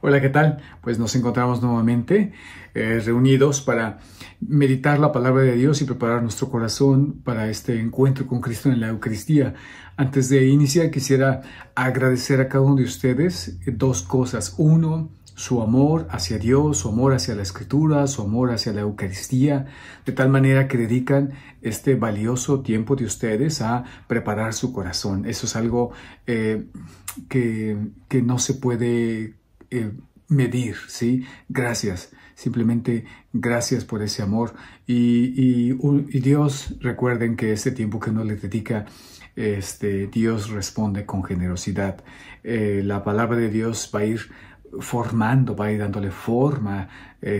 Hola, ¿qué tal? Pues nos encontramos nuevamente reunidos para meditar la palabra de Dios y preparar nuestro corazón para este encuentro con Cristo en la Eucaristía. Antes de iniciar, quisiera agradecer a cada uno de ustedes dos cosas. Uno, su amor hacia Dios, su amor hacia la Escritura, su amor hacia la Eucaristía, de tal manera que dedican este valioso tiempo de ustedes a preparar su corazón. Eso es algo que no se puede medir, ¿sí? Gracias, simplemente gracias por ese amor y Dios, recuerden que este tiempo que uno le dedica, Dios responde con generosidad. La palabra de Dios va a ir formando, va a ir dándole forma,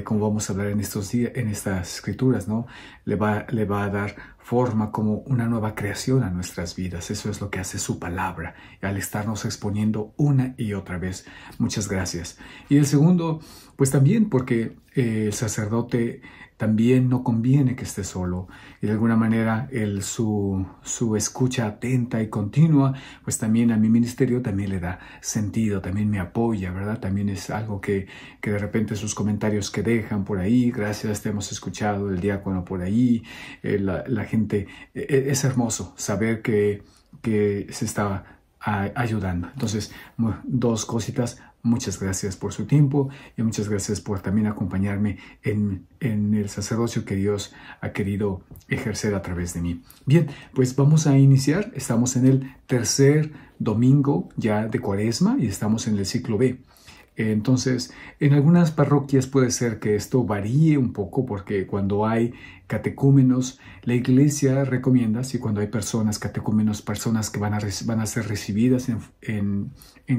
como vamos a hablar en estos días, en estas escrituras, ¿no? Le va a dar forma como una nueva creación a nuestras vidas. Eso es lo que hace su palabra, al estarnos exponiendo una y otra vez. Muchas gracias. Y el segundo, pues también porque el sacerdote también no conviene que esté solo, y de alguna manera su escucha atenta y continua, pues también a mi ministerio también le da sentido, también me apoya, ¿verdad? También es algo que de repente sus comentarios que dejan por ahí, gracias, te hemos escuchado, el diácono por ahí, la gente, es hermoso saber que se está ayudando. Entonces, dos cositas. Muchas gracias por su tiempo y muchas gracias por también acompañarme en el sacerdocio que Dios ha querido ejercer a través de mí. Bien, pues vamos a iniciar. Estamos en el tercer domingo ya de Cuaresma y estamos en el ciclo B. Entonces, en algunas parroquias puede ser que esto varíe un poco porque cuando hay catecúmenos, la iglesia recomienda, si cuando hay personas, catecúmenos, personas que van a ser recibidas en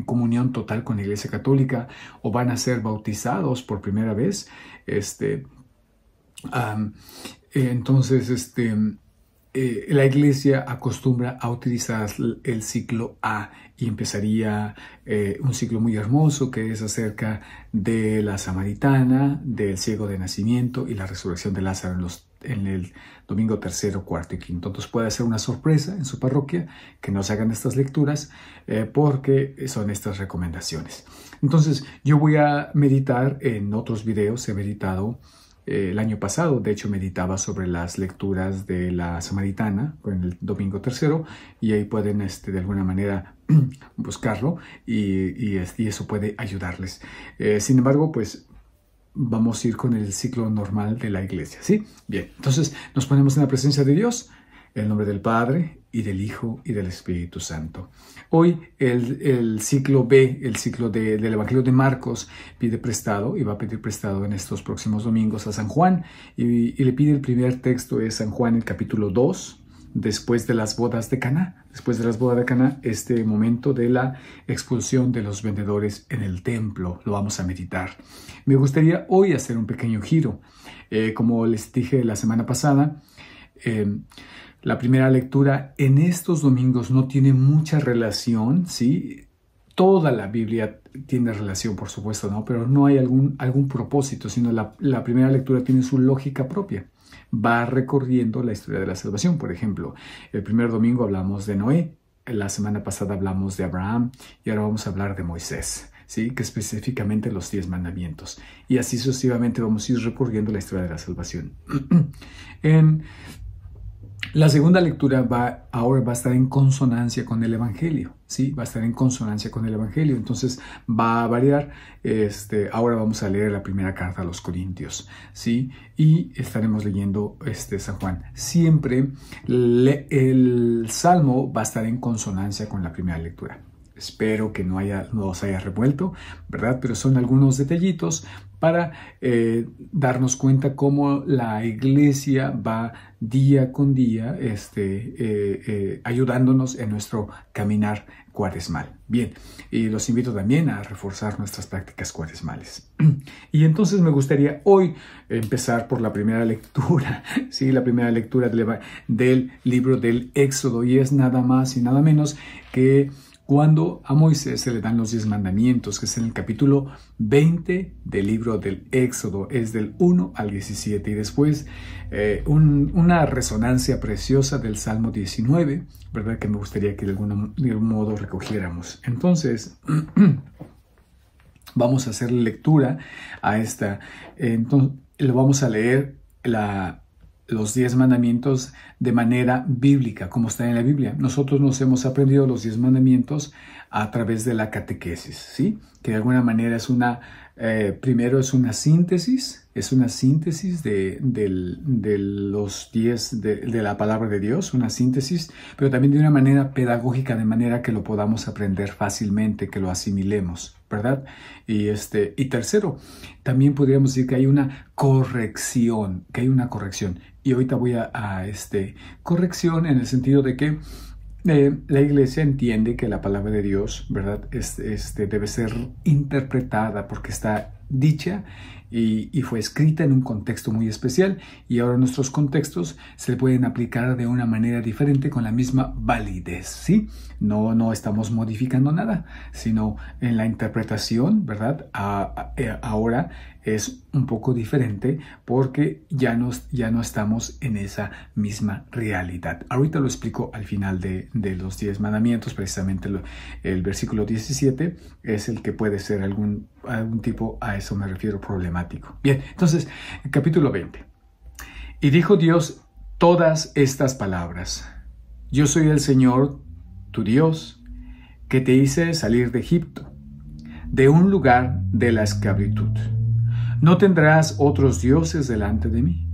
comunión total con la Iglesia Católica o van a ser bautizados por primera vez, la iglesia acostumbra a utilizar el ciclo A y empezaría un ciclo muy hermoso que es acerca de la samaritana, del ciego de nacimiento y la resurrección de Lázaro en el domingo tercero, cuarto y quinto. Entonces puede ser una sorpresa en su parroquia que nos hagan estas lecturas porque son estas recomendaciones. Entonces yo voy a meditar en otros videos, he meditado el año pasado, de hecho, meditaba sobre las lecturas de la Samaritana en el domingo tercero y ahí pueden de alguna manera buscarlo y eso puede ayudarles. Sin embargo, pues vamos a ir con el ciclo normal de la iglesia, ¿sí? Bien, entonces nos ponemos en la presencia de Dios, en el nombre del Padre y del Hijo y del Espíritu Santo. Hoy el ciclo B, el ciclo del Evangelio de Marcos, pide prestado y va a pedir prestado en estos próximos domingos a San Juan y le pide el primer texto es San Juan, el capítulo 2, después de las bodas de Caná. Después de las bodas de Caná, este momento de la expulsión de los vendedores en el templo, lo vamos a meditar. Me gustaría hoy hacer un pequeño giro. Como les dije la semana pasada, la primera lectura en estos domingos no tiene mucha relación, ¿sí? Toda la Biblia tiene relación, por supuesto, ¿no? Pero no hay algún propósito, sino la primera lectura tiene su lógica propia. Va recorriendo la historia de la salvación. Por ejemplo, el primer domingo hablamos de Noé, la semana pasada hablamos de Abraham y ahora vamos a hablar de Moisés, ¿sí? Que específicamente los 10 mandamientos. Y así sucesivamente vamos a ir recorriendo la historia de la salvación. La segunda lectura ahora va a estar en consonancia con el Evangelio, ¿sí? Va a estar en consonancia con el Evangelio, entonces va a variar. Ahora vamos a leer la primera carta a los Corintios, ¿sí? Y estaremos leyendo San Juan. Siempre el Salmo va a estar en consonancia con la primera lectura. Espero que no os haya revuelto, ¿verdad? Pero son algunos detallitos para darnos cuenta cómo la iglesia va día con día ayudándonos en nuestro caminar cuaresmal. Bien, y los invito también a reforzar nuestras prácticas cuaresmales. Y entonces me gustaría hoy empezar por la primera lectura, ¿sí? La primera lectura del libro del Éxodo, y es nada más y nada menos que cuando a Moisés se le dan los 10 mandamientos, que es en el capítulo 20 del libro del Éxodo, es del 1 al 17, y después una resonancia preciosa del Salmo 19, ¿verdad? Que me gustaría que de algún modo recogiéramos. Entonces, Vamos a hacer lectura a esta. Entonces, lo vamos a leer los 10 mandamientos de manera bíblica, como está en la Biblia. Nosotros nos hemos aprendido los 10 mandamientos a través de la catequesis, ¿sí? Que de alguna manera es primero es una síntesis de los 10 de la palabra de Dios, una síntesis, pero también de una manera pedagógica, de manera que lo podamos aprender fácilmente, que lo asimilemos, ¿verdad? Y tercero, también podríamos decir que hay una corrección, Y ahorita voy a corrección en el sentido de que la Iglesia entiende que la palabra de Dios, ¿verdad? Debe ser interpretada porque está dicha y fue escrita en un contexto muy especial, y ahora nuestros contextos se pueden aplicar de una manera diferente con la misma validez, ¿sí? No estamos modificando nada, sino en la interpretación, ¿verdad? Ahora es un poco diferente porque ya no estamos en esa misma realidad. Ahorita lo explico al final de los 10 mandamientos. Precisamente el versículo 17 es el que puede ser algún tipo, a eso me refiero, problemático. Bien, entonces, capítulo 20. Y dijo Dios todas estas palabras: Yo soy el Señor, tu Dios, que te hice salir de Egipto, de un lugar de la esclavitud. No tendrás otros dioses delante de mí.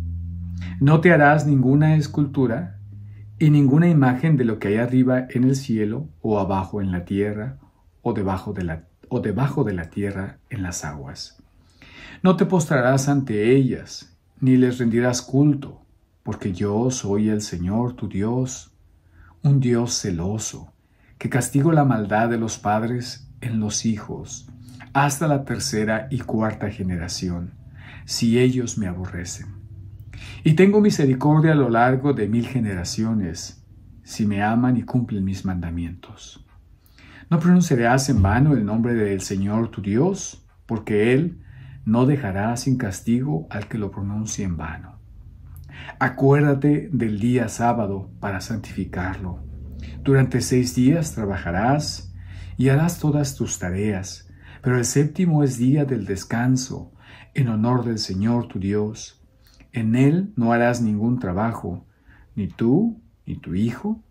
No te harás ninguna escultura y ninguna imagen de lo que hay arriba en el cielo, o abajo en la tierra, o debajo de la tierra en las aguas. No te postrarás ante ellas, ni les rendirás culto, porque yo soy el Señor tu Dios, un Dios celoso, que castigo la maldad de los padres en los hijos, hasta la 3ª y 4ª generación, si ellos me aborrecen. Y tengo misericordia a lo largo de 1000 generaciones, si me aman y cumplen mis mandamientos. No pronunciarás en vano el nombre del Señor tu Dios, porque Él no dejará sin castigo al que lo pronuncie en vano. Acuérdate del día sábado para santificarlo. Durante 6 días trabajarás y harás todas tus tareas, pero el 7º es día del descanso, en honor del Señor tu Dios. En él no harás ningún trabajo, ni tú, ni tu hijo,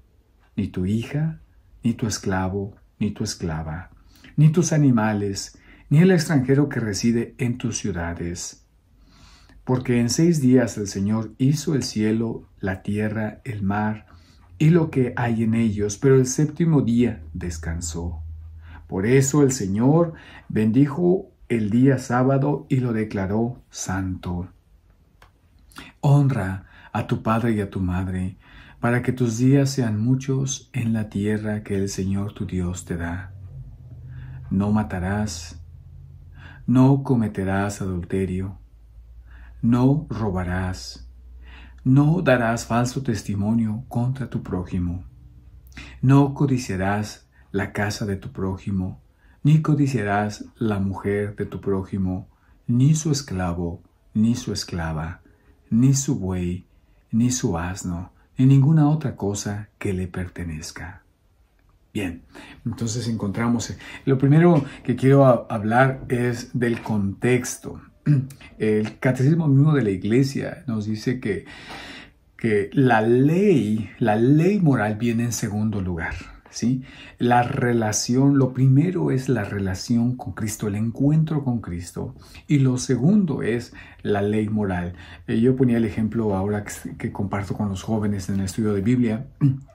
ni tu hija, ni tu esclavo, ni tu esclava, ni tus animales, ni el extranjero que reside en tus ciudades. Porque en 6 días el Señor hizo el cielo, la tierra, el mar y lo que hay en ellos, pero el 7º día descansó. Por eso el Señor bendijo el día sábado y lo declaró santo. Honra a tu padre y a tu madre, para que tus días sean muchos en la tierra que el Señor tu Dios te da. No matarás, no cometerás adulterio, no robarás, no darás falso testimonio contra tu prójimo, no codiciarás la casa de tu prójimo, ni codiciarás la mujer de tu prójimo, ni su esclavo, ni su esclava, ni su buey, ni su asno, ni ninguna otra cosa que le pertenezca. Bien, entonces encontramos, lo primero que quiero hablar es del contexto. El catecismo mismo de la Iglesia nos dice que la ley moral viene en segundo lugar, ¿sí? La relación, lo primero es la relación con Cristo, el encuentro con Cristo, y lo segundo es la ley moral. Yo ponía el ejemplo ahora que comparto con los jóvenes en el estudio de Biblia,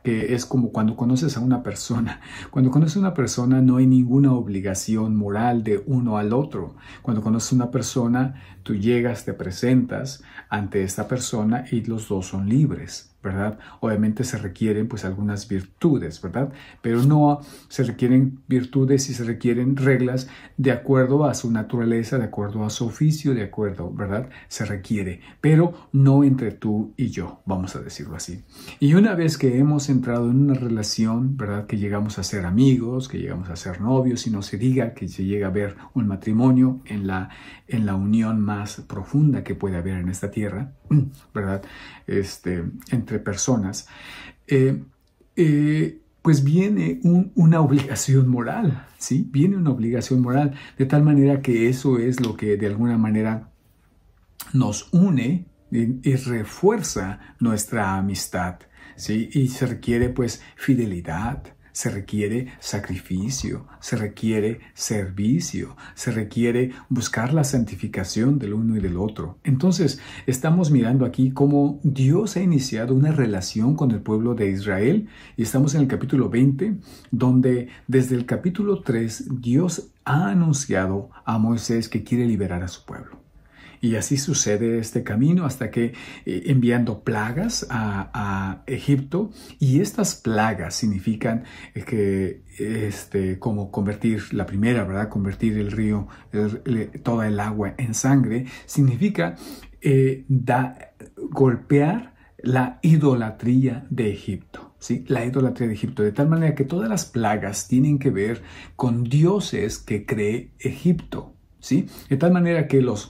que es como cuando conoces a una persona. Cuando conoces a una persona no hay ninguna obligación moral de uno al otro. Cuando conoces a una persona, tú llegas, te presentas ante esta persona y los dos son libres, ¿verdad? Obviamente se requieren pues algunas virtudes, ¿verdad? Pero no se requieren virtudes y se requieren reglas de acuerdo a su naturaleza, de acuerdo a su oficio, de acuerdo, ¿verdad? Se requiere, pero no entre tú y yo, vamos a decirlo así. Y una vez que hemos entrado en una relación, ¿verdad? Que llegamos a ser amigos, que llegamos a ser novios, y no se diga que se llega a ver un matrimonio en la unión más profunda que puede haber en esta tierra, ¿verdad? Entre personas, pues viene una obligación moral, ¿sí? Viene una obligación moral, de tal manera que eso es lo que de alguna manera nos une y refuerza nuestra amistad, ¿sí? Y se requiere pues fidelidad, se requiere sacrificio, se requiere servicio, se requiere buscar la santificación del uno y del otro. Entonces, estamos mirando aquí cómo Dios ha iniciado una relación con el pueblo de Israel y estamos en el capítulo 20, donde desde el capítulo 3 Dios ha anunciado a Moisés que quiere liberar a su pueblo. Y así sucede este camino hasta que enviando plagas a Egipto, y estas plagas significan que como convertir la primera, ¿verdad? Convertir el río, toda el agua en sangre, significa golpear la idolatría de Egipto. ¿Sí? La idolatría de Egipto, de tal manera que todas las plagas tienen que ver con dioses que cree Egipto. ¿Sí? De tal manera que los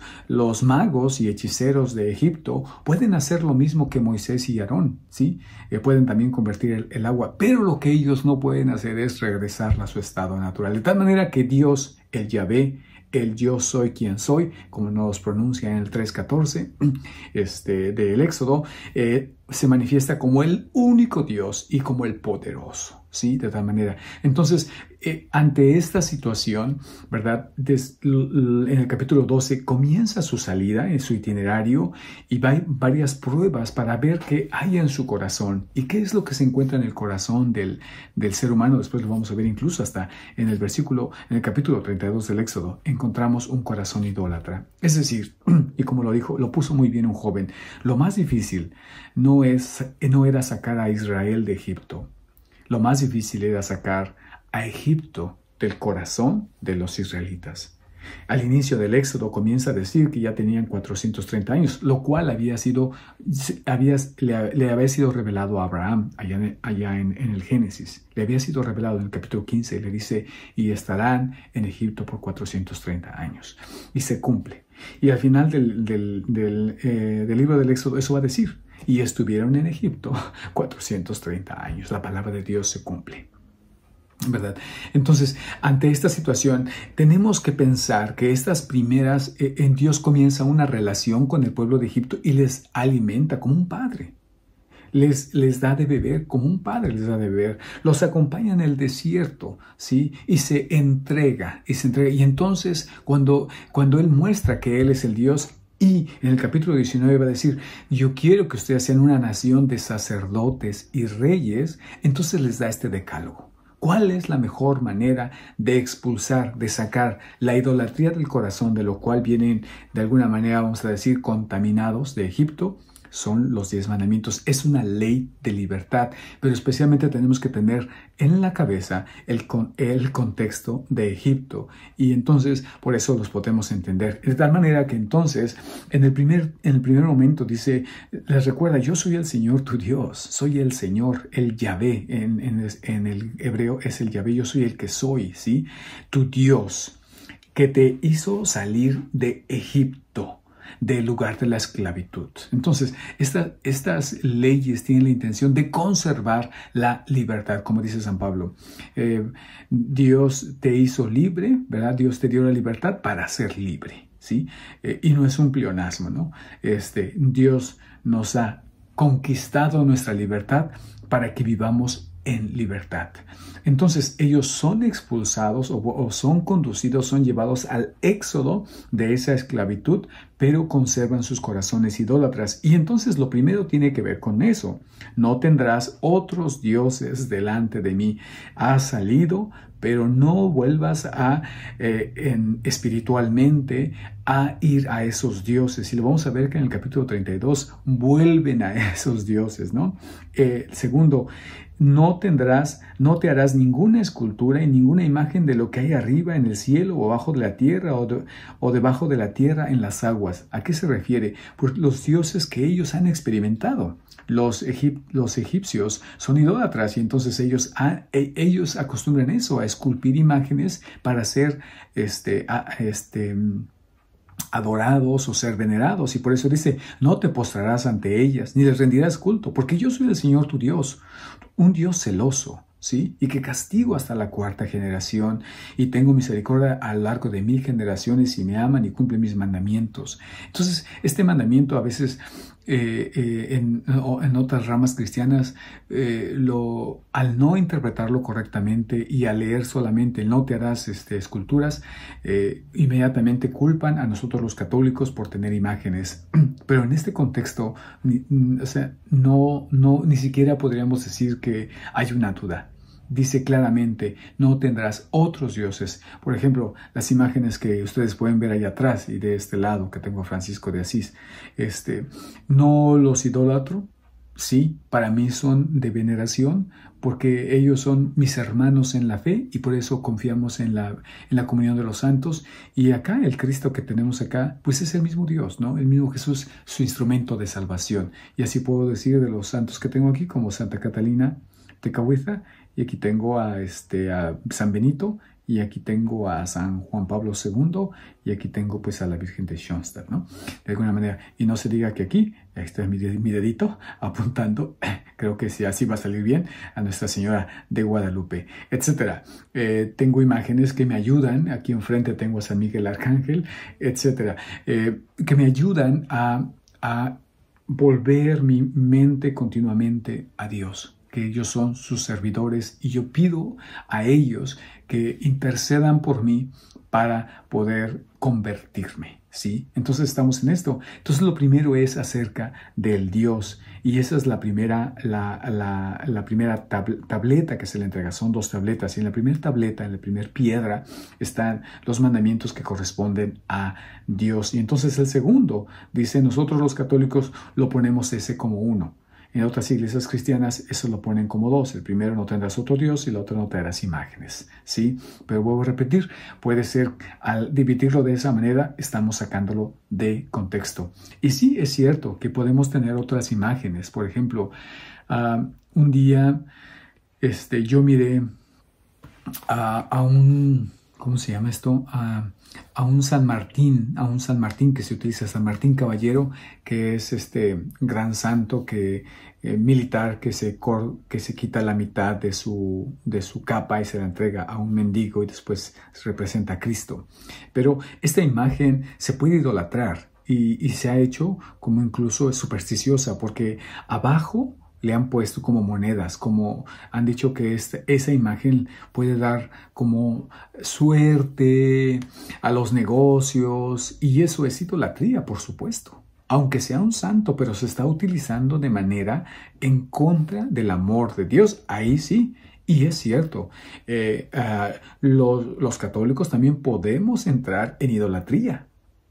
magos y hechiceros de Egipto pueden hacer lo mismo que Moisés y Aarón, ¿sí? Pueden también convertir el agua, pero lo que ellos no pueden hacer es regresarla a su estado natural. De tal manera que Dios, el Yahvé, el yo soy quien soy, como nos pronuncia en el 3.14 del Éxodo, se manifiesta como el único Dios y como el poderoso, ¿sí? De tal manera. Entonces, ante esta situación, ¿verdad? En el capítulo 12 comienza su salida en su itinerario y hay varias pruebas para ver qué hay en su corazón y qué es lo que se encuentra en el corazón del ser humano. Después lo vamos a ver incluso hasta en el capítulo 32 del Éxodo, encontramos un corazón idólatra. Es decir, y como lo puso muy bien un joven, lo más difícil no era sacar a Israel de Egipto. Lo más difícil era sacar a Egipto del corazón de los israelitas. Al inicio del Éxodo comienza a decir que ya tenían 430 años, lo cual le había sido revelado a Abraham allá en el Génesis. Le había sido revelado en el capítulo 15 y le dice, y estarán en Egipto por 430 años. Y se cumple. Y al final del libro del Éxodo eso va a decir, y estuvieron en Egipto 430 años. La palabra de Dios se cumple, ¿verdad? Entonces, ante esta situación, tenemos que pensar que en Dios comienza una relación con el pueblo de Egipto y les alimenta como un padre. Les da de beber como un padre les da de beber. Los acompaña en el desierto, ¿sí? Y se entrega. Y entonces, cuando Él muestra que Él es el Dios, y en el capítulo 19 va a decir, yo quiero que ustedes sean una nación de sacerdotes y reyes, entonces les da este decálogo. ¿Cuál es la mejor manera de expulsar, de sacar la idolatría del corazón, de lo cual vienen, de alguna manera, vamos a decir, contaminados de Egipto? Son los 10 mandamientos. Es una ley de libertad, pero especialmente tenemos que tener en la cabeza el contexto de Egipto, y entonces por eso los podemos entender. De tal manera que entonces en el primer momento dice, les recuerda, yo soy el Señor tu Dios, soy el Señor, el Yahvé, en el hebreo es el Yahvé, yo soy el que soy, ¿sí? Tu Dios, que te hizo salir de Egipto, del lugar de la esclavitud. Entonces, estas leyes tienen la intención de conservar la libertad, como dice San Pablo. Dios te hizo libre, ¿verdad? Dios te dio la libertad para ser libre, ¿sí? Y no es un pleonasmo, ¿no? Dios nos ha conquistado nuestra libertad para que vivamos en libertad. Entonces ellos son expulsados o son conducidos, son llevados al éxodo de esa esclavitud, pero conservan sus corazones idólatras. Y entonces lo primero tiene que ver con eso. No tendrás otros dioses delante de mí. Has salido, pero no vuelvas espiritualmente a ir a esos dioses. Y lo vamos a ver que en el capítulo 32 vuelven a esos dioses, ¿no? Segundo, no te harás ninguna escultura y ninguna imagen de lo que hay arriba en el cielo o abajo de la tierra o debajo de la tierra en las aguas. ¿A qué se refiere? Pues los dioses que ellos han experimentado. Los egipcios son idólatras y entonces ellos acostumbran eso, a esculpir imágenes para ser adorados o ser venerados, y por eso dice, no te postrarás ante ellas, ni les rendirás culto, porque yo soy el Señor tu Dios, un Dios celoso, ¿sí? Y que castigo hasta la 4ª generación, y tengo misericordia a lo largo de 1000 generaciones, y me aman y cumplen mis mandamientos. Entonces, este mandamiento a veces en otras ramas cristianas, al no interpretarlo correctamente y al leer solamente no te harás esculturas, inmediatamente culpan a nosotros los católicos por tener imágenes. Pero en este contexto, o sea, ni siquiera podríamos decir que hay una duda. Dice claramente, no tendrás otros dioses. Por ejemplo, las imágenes que ustedes pueden ver allá atrás y de este lado que tengo a Francisco de Asís, no los idolatro. Sí, para mí son de veneración, porque ellos son mis hermanos en la fe y por eso confiamos en la comunión de los santos. Y acá, el Cristo que tenemos acá, pues es el mismo Dios, ¿no? El mismo Jesús, su instrumento de salvación. Y así puedo decir de los santos que tengo aquí, como Santa Catalina de Cahuiza, y aquí tengo a San Benito, y aquí tengo a San Juan Pablo II, y aquí tengo pues a la Virgen de Schoenstatt, ¿no? De alguna manera, y no se diga que aquí, este es mi dedito apuntando, creo que sí, así va a salir bien, a Nuestra Señora de Guadalupe, etc. Tengo imágenes que me ayudan, aquí enfrente tengo a San Miguel Arcángel, etc. Que me ayudan a volver mi mente continuamente a Dios, que ellos son sus servidores, y yo pido a ellos que intercedan por mí para poder convertirme, ¿sí? Entonces estamos en esto. Entonces lo primero es acerca del Dios, y esa es la primera tableta que se le entrega. Son 2 tabletas, y en la primera tableta, en la primera piedra, están los mandamientos que corresponden a Dios. Y entonces el segundo dice, nosotros los católicos lo ponemos ese como 1. En otras iglesias cristianas eso lo ponen como 2. El primero, no tendrás otro Dios, y el otro, no te harás imágenes, ¿sí? Pero vuelvo a repetir, puede ser, al dividirlo de esa manera, estamos sacándolo de contexto. Y sí, es cierto que podemos tener otras imágenes. Por ejemplo, un día yo miré a un... ¿Cómo se llama esto? A un San Martín que se utiliza, San Martín Caballero, que es este gran santo militar que se quita la mitad de su capa y se la entrega a un mendigo, y después representa a Cristo. Pero esta imagen se puede idolatrar, y se ha hecho como incluso supersticiosa, porque abajo le han puesto como monedas, como han dicho que esa imagen puede dar como suerte a los negocios, y eso es idolatría, por supuesto. Aunque sea un santo, pero se está utilizando de manera en contra del amor de Dios, ahí sí. Y es cierto, los católicos también podemos entrar en idolatría.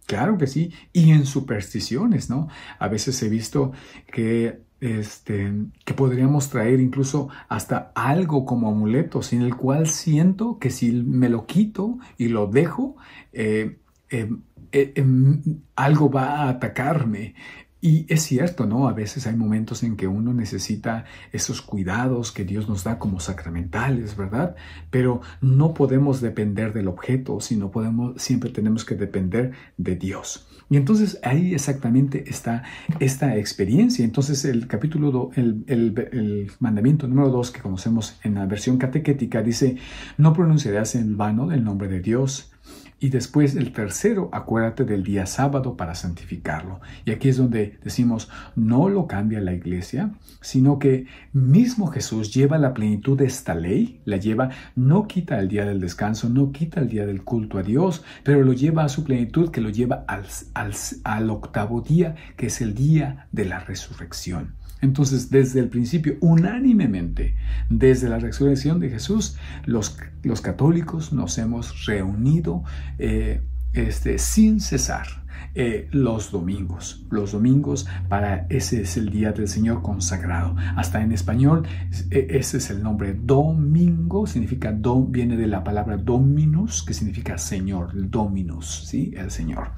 Claro que sí, y en supersticiones, ¿no? A veces he visto que podríamos traer incluso hasta algo como amuletos, en el cual siento que si me lo quito y lo dejo, algo va a atacarme. Y es cierto, ¿no? A veces hay momentos en que uno necesita esos cuidados que Dios nos da como sacramentales, ¿verdad? Pero no podemos depender del objeto, siempre tenemos que depender de Dios. Y entonces ahí exactamente está esta experiencia. Entonces el mandamiento número 2 que conocemos en la versión catequética dice, no pronunciarás en vano el nombre de Dios. Y después el tercero, acuérdate del día sábado para santificarlo. Y aquí es donde decimos, no lo cambia la iglesia, sino que mismo Jesús lleva la plenitud de esta ley, no quita el día del descanso, no quita el día del culto a Dios, pero lo lleva a su plenitud, que lo lleva al 8º día, que es el día de la resurrección. Entonces, desde el principio, unánimemente, desde la resurrección de Jesús, los católicos nos hemos reunido sin cesar los domingos. Ese es el día del Señor consagrado. Hasta en español, ese es el nombre. Domingo significa, viene de la palabra dominus, que significa Señor, dominus, ¿sí? El Señor.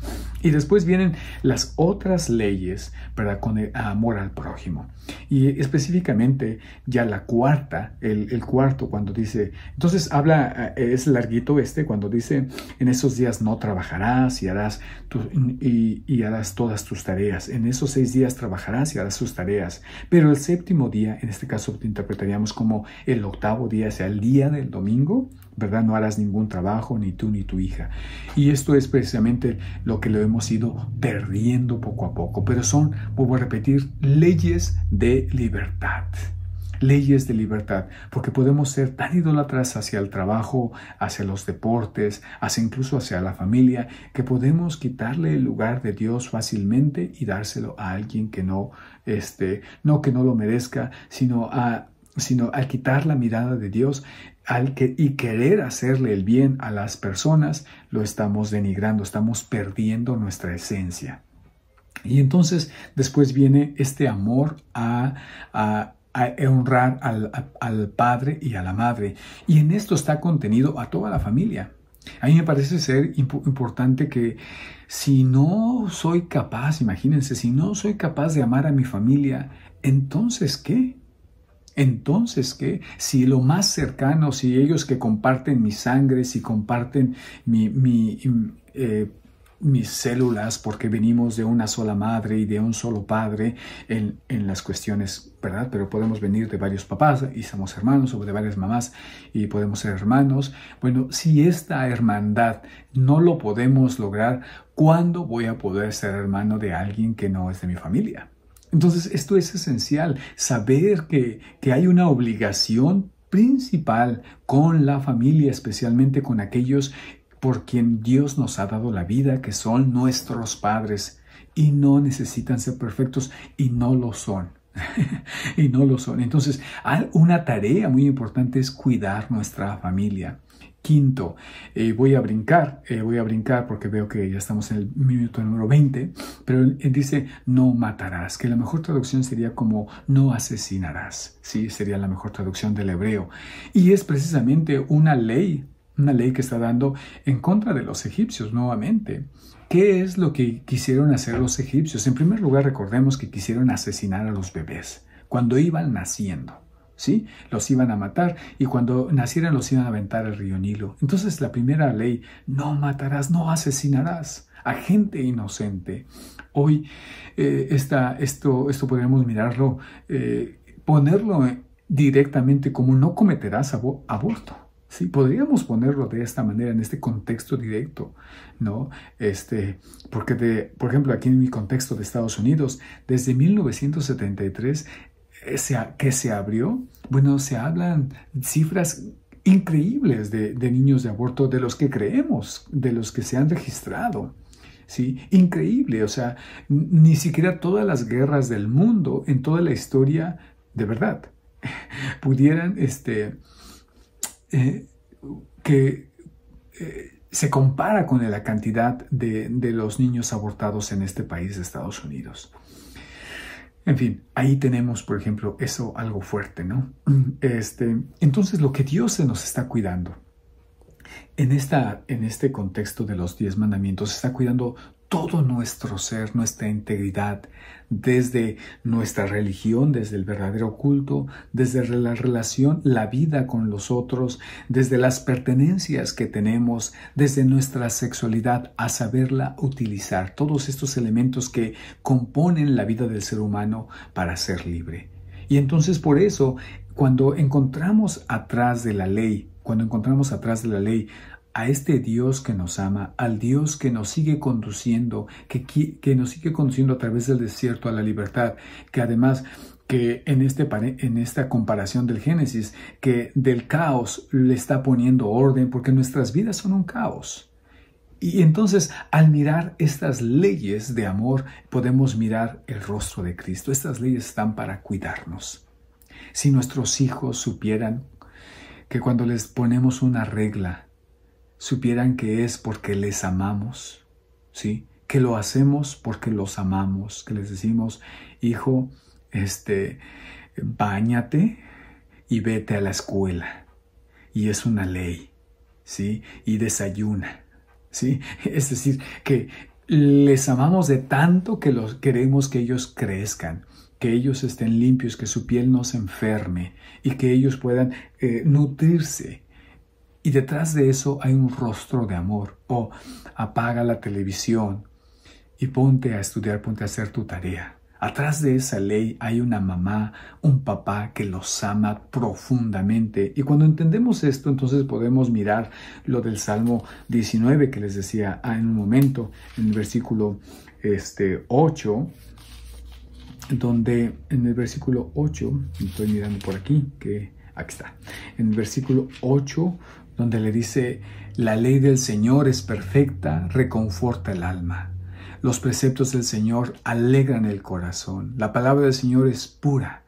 Y después vienen las otras leyes, ¿verdad? Con el amor al prójimo. Y específicamente ya la cuarta, el cuarto, cuando dice, entonces habla, es larguito cuando dice, en esos días no trabajarás y y harás todas tus tareas. En esos 6 días trabajarás y harás tus tareas. Pero el séptimo día, en este caso te interpretaríamos como el octavo día, o sea, el día del domingo, ¿verdad? No harás ningún trabajo, ni tú ni tu hija. Y esto es precisamente lo que lo hemos ido perdiendo poco a poco. Pero son, vuelvo a repetir, leyes de libertad. Leyes de libertad, porque podemos ser tan idólatras hacia el trabajo, hacia los deportes, incluso hacia la familia, que podemos quitarle el lugar de Dios fácilmente y dárselo a alguien que no que no lo merezca, sino al quitar la mirada de Dios y querer hacerle el bien a las personas, lo estamos denigrando, estamos perdiendo nuestra esencia. Y entonces después viene este amor a honrar al padre y a la madre. Y en esto está contenido a toda la familia. A mí me parece ser importante que si no soy capaz, imagínense, si no soy capaz de amar a mi familia, ¿entonces qué? Entonces, ¿qué? Si lo más cercano, si ellos que comparten mi sangre, si comparten mis células, porque venimos de una sola madre y de un solo padre en las cuestiones, ¿verdad? Pero podemos venir de varios papás y somos hermanos, o de varias mamás y podemos ser hermanos. Bueno, si esta hermandad no lo podemos lograr, ¿cuándo voy a poder ser hermano de alguien que no es de mi familia? Entonces, esto es esencial, saber que hay una obligación principal con la familia, especialmente con aquellos por quien Dios nos ha dado la vida, que son nuestros padres, y no necesitan ser perfectos, y no lo son. Y no lo son. Entonces, una tarea muy importante es cuidar nuestra familia. Quinto, voy a brincar porque veo que ya estamos en el minuto número 20, pero dice no matarás, que la mejor traducción sería como no asesinarás, ¿sí? Sería la mejor traducción del hebreo. Y es precisamente una ley que está dando en contra de los egipcios nuevamente. ¿Qué es lo que quisieron hacer los egipcios? En primer lugar, recordemos que quisieron asesinar a los bebés cuando iban naciendo. ¿Sí? Los iban a matar y cuando nacieran los iban a aventar al río Nilo. Entonces la primera ley, no matarás, no asesinarás a gente inocente. Hoy esto podríamos mirarlo, ponerlo directamente como no cometerás aborto. Sí, podríamos ponerlo de esta manera, en este contexto directo, ¿no? Porque por ejemplo, aquí en mi contexto de Estados Unidos, desde 1973, que se abrió, bueno, se hablan cifras increíbles de niños de aborto, de los que creemos, de los que se han registrado, ¿sí? Increíble, o sea, ni siquiera todas las guerras del mundo, en toda la historia, de verdad, pudieran, se compara con la cantidad de los niños abortados en este país de Estados Unidos. En fin, ahí tenemos, por ejemplo, eso algo fuerte, ¿no? Entonces, lo que Dios se nos está cuidando en este contexto de los 10 mandamientos, está cuidando todo nuestro ser, nuestra integridad, desde nuestra religión, desde el verdadero culto, desde la relación, la vida con los otros, desde las pertenencias que tenemos, desde nuestra sexualidad, a saberla utilizar. Todos estos elementos que componen la vida del ser humano para ser libre. Y entonces por eso, cuando encontramos atrás de la ley a este Dios que nos ama, al Dios que nos sigue conduciendo, que nos sigue conduciendo a través del desierto a la libertad, que además que en esta comparación del Génesis, que del caos le está poniendo orden, porque nuestras vidas son un caos. Y entonces, al mirar estas leyes de amor, podemos mirar el rostro de Cristo. Estas leyes están para cuidarnos. Si nuestros hijos supieran que cuando les ponemos una regla, supieran que es porque les amamos, ¿sí? Que lo hacemos porque los amamos, que les decimos, hijo, báñate y vete a la escuela. Y es una ley, ¿sí? Y desayuna, ¿sí? Es decir, que les amamos de tanto que queremos que ellos crezcan, que ellos estén limpios, que su piel no se enferme y que ellos puedan nutrirse. Y detrás de eso hay un rostro de amor. O apaga la televisión, y ponte a estudiar, ponte a hacer tu tarea. Atrás de esa ley hay una mamá, un papá que los ama profundamente. Y cuando entendemos esto, entonces podemos mirar lo del Salmo 19 que les decía en un momento, en el versículo 8, donde en el versículo 8, estoy mirando por aquí, que aquí está, en el versículo 8, donde le dice, la ley del Señor es perfecta, reconforta el alma. Los preceptos del Señor alegran el corazón. La palabra del Señor es pura.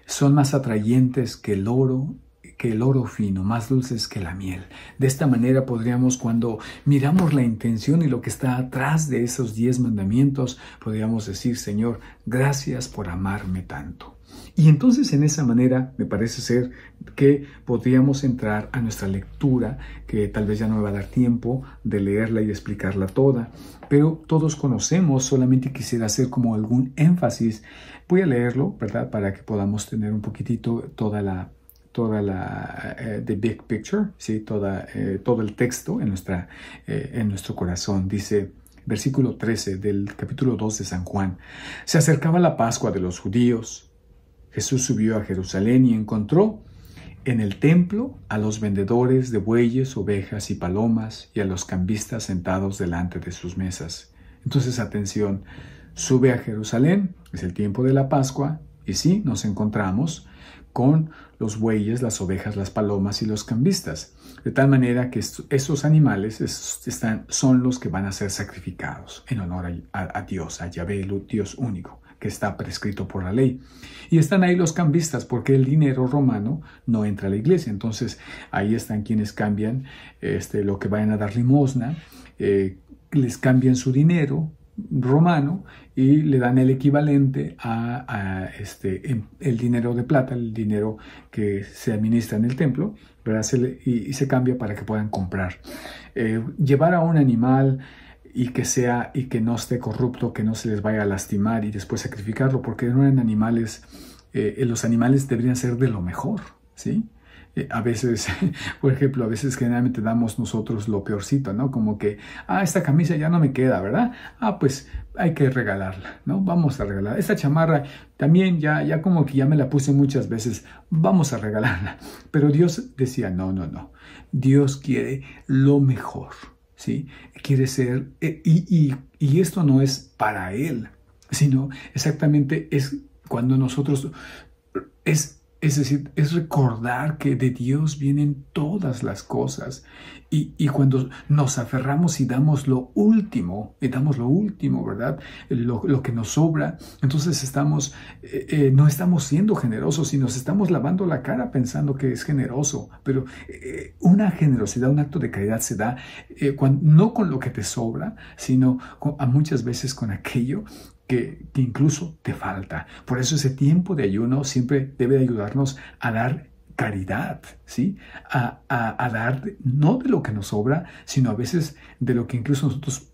Son más atrayentes que el oro fino, más dulces que la miel. De esta manera podríamos, cuando miramos la intención y lo que está atrás de esos 10 mandamientos, podríamos decir, Señor, gracias por amarme tanto. Y entonces en esa manera me parece ser que podríamos entrar a nuestra lectura, que tal vez ya no me va a dar tiempo de leerla y de explicarla toda, pero todos conocemos, solamente quisiera hacer como algún énfasis. Voy a leerlo, ¿verdad? Para que podamos tener un poquitito toda la the big picture, ¿sí? Todo el texto en nuestro corazón. Dice, versículo 13 del capítulo 2 de San Juan, se acercaba la Pascua de los judíos. Jesús subió a Jerusalén y encontró en el templo a los vendedores de bueyes, ovejas y palomas y a los cambistas sentados delante de sus mesas. Entonces, atención, sube a Jerusalén, es el tiempo de la Pascua, y sí, nos encontramos con los bueyes, las ovejas, las palomas y los cambistas. De tal manera que esos animales son los que van a ser sacrificados en honor a Dios, a Yahvé, el Dios único, que está prescrito por la ley. Y están ahí los cambistas, porque el dinero romano no entra a la iglesia. Entonces, ahí están quienes cambian lo que vayan a dar limosna, les cambian su dinero romano y le dan el equivalente el dinero de plata, el dinero que se administra en el templo, ¿verdad? Y se cambia para que puedan comprar. Llevar a un animal y que no esté corrupto, que no se les vaya a lastimar y después sacrificarlo, porque no eran animales, los animales deberían ser de lo mejor, ¿sí? A veces, por ejemplo, a veces generalmente damos nosotros lo peorcito, ¿no? Como que, esta camisa ya no me queda, ¿verdad? Pues hay que regalarla, ¿no? Vamos a regalarla. Esta chamarra también ya como que ya me la puse muchas veces, vamos a regalarla. Pero Dios decía, no. Dios quiere lo mejor, ¿sí? Quiere ser, y esto no es para Él, sino exactamente es cuando nosotros, es decir, es recordar que de Dios vienen todas las cosas y cuando nos aferramos y damos lo último, ¿verdad? Lo que nos sobra, entonces no estamos siendo generosos y nos estamos lavando la cara pensando que es generoso, pero una generosidad, un acto de caridad se da no con lo que te sobra, sino muchas veces con aquello que incluso te falta. Por eso ese tiempo de ayuno siempre debe ayudarnos a dar caridad, ¿sí? A dar no de lo que nos sobra, sino a veces de lo que incluso nosotros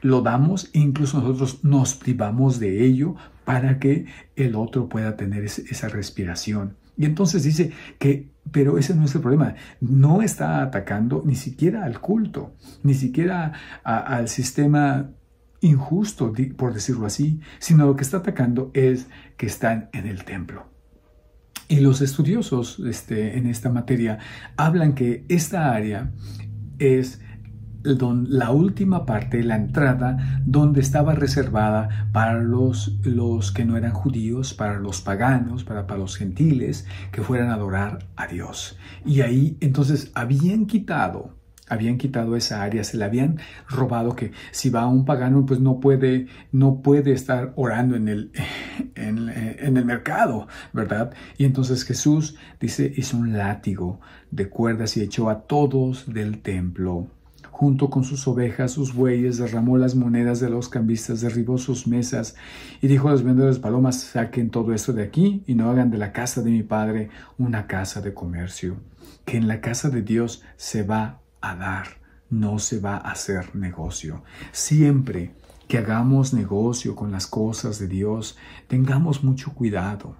lo damos e incluso nosotros nos privamos de ello para que el otro pueda tener esa respiración. Y entonces dice pero ese no es el problema. No está atacando ni siquiera al culto, ni siquiera al sistema injusto, por decirlo así, sino lo que está atacando es que están en el templo. Y los estudiosos en esta materia hablan que esta área es la última parte, la entrada, donde estaba reservada para los que no eran judíos, para los paganos, para los gentiles que fueran a adorar a Dios. Y ahí entonces habían quitado esa área, se la habían robado, que si va un pagano pues no puede estar orando en el mercado, ¿verdad? Y entonces Jesús dice, hizo un látigo de cuerdas y echó a todos del templo. Junto con sus ovejas, sus bueyes, derramó las monedas de los cambistas, derribó sus mesas y dijo a los vendedores de palomas, saquen todo esto de aquí y no hagan de la casa de mi Padre una casa de comercio, que en la casa de Dios se va a dar, no se va a hacer negocio. Siempre que hagamos negocio con las cosas de Dios, tengamos mucho cuidado.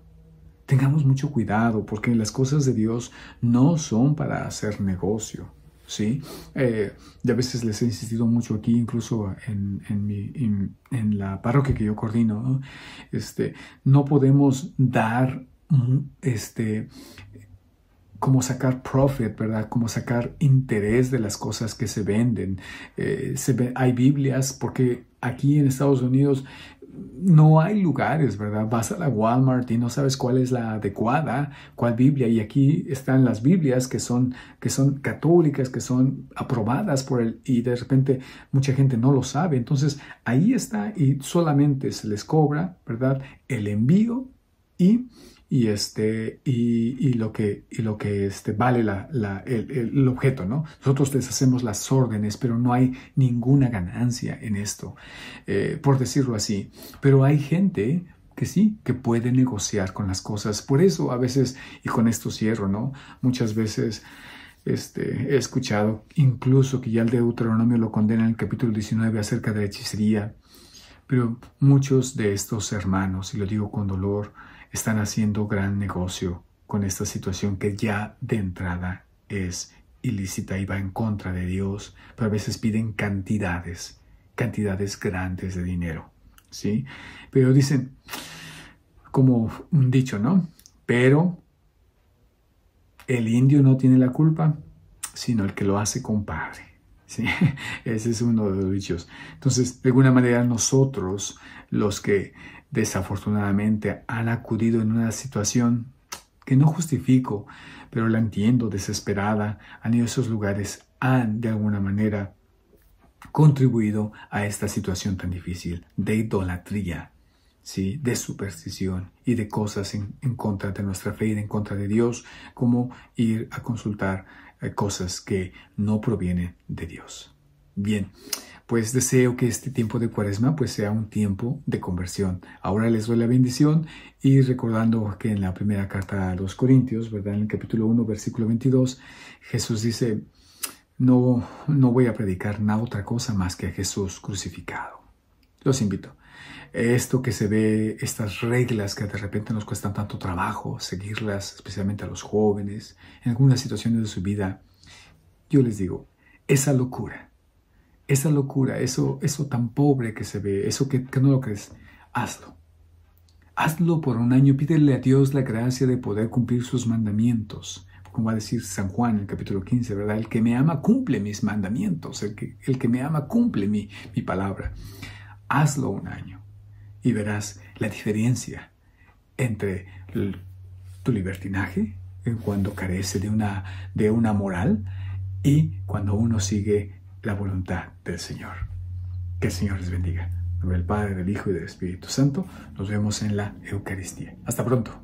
Tengamos mucho cuidado porque las cosas de Dios no son para hacer negocio. ¿sí? Y a veces les he insistido mucho aquí, incluso en la parroquia que yo coordino, ¿no? No podemos dar, como sacar profit, ¿verdad? Como sacar interés de las cosas que se venden. Hay Biblias, porque aquí en Estados Unidos no hay lugares, ¿verdad? Vas a la Walmart y no sabes cuál es la adecuada, cuál Biblia. Y aquí están las Biblias que son católicas, que son aprobadas por y de repente mucha gente no lo sabe. Entonces ahí está y solamente se les cobra, ¿verdad? El envío y lo que vale el objeto, ¿no? Nosotros les hacemos las órdenes, pero no hay ninguna ganancia en esto, por decirlo así. Pero hay gente que sí, que puede negociar con las cosas. Por eso a veces, y con esto cierro, ¿no? Muchas veces he escuchado incluso que ya el Deuteronomio lo condena en el capítulo 19 acerca de la hechicería. Pero muchos de estos hermanos, y lo digo con dolor, están haciendo gran negocio con esta situación que ya de entrada es ilícita y va en contra de Dios, pero a veces piden cantidades grandes de dinero, ¿sí? Pero dicen, como un dicho, ¿no? Pero el indio no tiene la culpa, sino el que lo hace, compadre. ¿Sí? Ese es uno de los dichos. Entonces, de alguna manera, nosotros, los que desafortunadamente han acudido en una situación que no justifico, pero la entiendo, desesperada, han ido a esos lugares, han de alguna manera contribuido a esta situación tan difícil de idolatría, ¿sí? De superstición y de cosas en contra de nuestra fe y en contra de Dios, como ir a consultar cosas que no provienen de Dios. Bien, pues deseo que este tiempo de Cuaresma pues sea un tiempo de conversión. Ahora les doy la bendición y recordando que en la primera carta a los Corintios, ¿verdad? En el capítulo 1, versículo 22, Jesús dice, no voy a predicar nada otra cosa más que a Jesús crucificado. Los invito. Esto que se ve, estas reglas que de repente nos cuestan tanto trabajo seguirlas, especialmente a los jóvenes, en algunas situaciones de su vida, yo les digo, esa locura, eso tan pobre que se ve, eso que no lo crees, hazlo. Hazlo por un año, pídele a Dios la gracia de poder cumplir sus mandamientos. Como va a decir San Juan en el capítulo 15, ¿verdad? El que me ama cumple mis mandamientos, el que me ama cumple mi palabra. Hazlo un año. Y verás la diferencia entre tu libertinaje, cuando carece de una moral, y cuando uno sigue la voluntad del Señor. Que el Señor les bendiga. En nombre del Padre, del Hijo y del Espíritu Santo, nos vemos en la Eucaristía. Hasta pronto.